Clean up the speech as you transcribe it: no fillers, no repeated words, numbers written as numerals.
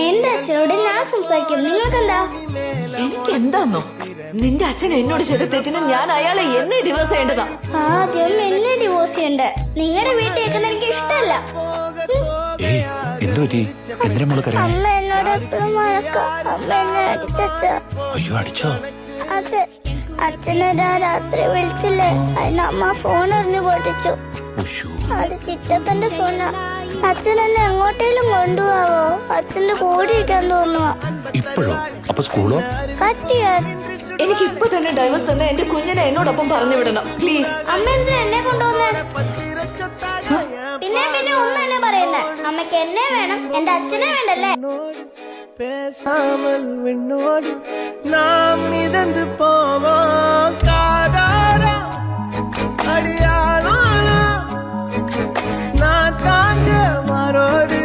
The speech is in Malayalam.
എന്റെ അച്ഛനോട് ഞാൻ സംസാരിക്കും. നിങ്ങൾക്കെന്താ? എനിക്ക് എന്താന്നോ നിന്റെ അച്ഛൻ എന്നോട് ചെയ്ത തെറ്റിന് ഞാൻ അയാളെ എന്നെ ഡിവോഴ്സ് ചെയ്യേണ്ടതാ. ആദ്യം എന്നെ ഡിവോഴ്സ് ചെയ്യണ്ടേ. നിങ്ങളുടെ വീട്ടിൽ കേൾക്കുന്ന എനിക്ക് ഇഷ്ടമല്ല. അമ്മ എന്നോട് എപ്പോഴും വഴക്കാം. അമ്മ എന്നെ അടിച്ചോ? അത് അച്ഛനൊരാ രാത്രി വിളിച്ചില്ലേ, അതിന് അമ്മ ഫോൺ എറിഞ്ഞു പൊട്ടിച്ചു. അത് ചിറ്റപ്പന്റെ ഫോണാ. അച്ഛൻ എന്നെ എങ്ങോട്ടേലും കൊണ്ടുപോവോ? അച്ഛന്റെ കൂടെ ഇരിക്കാൻ തോന്നുവാ. ഇപ്പോഴോ? അപ്പൊ സ്കൂളോ? എനിക്ക് ഇപ്പൊ തന്നെ ഡൈവേഴ്സ് തന്നെ എന്റെ കുഞ്ഞിനെ എന്നോടൊപ്പം പറഞ്ഞു വിടണം പ്ലീസ്. അമ്മ എന്തിനാ എന്നെ കൊണ്ടുവന്നേ? പിന്നെ പിന്നെ ഒന്നും തന്നെ പറയുന്നേ. അമ്മയ്ക്ക് എന്നെ വേണം, എന്റെ അച്ഛനെ വേണ്ടല്ലേ? பேசாமல் விண்ணோடு நாம் மிதந்து போவோம் காதாரா அடியாளோ நான் தாங்க மரோடு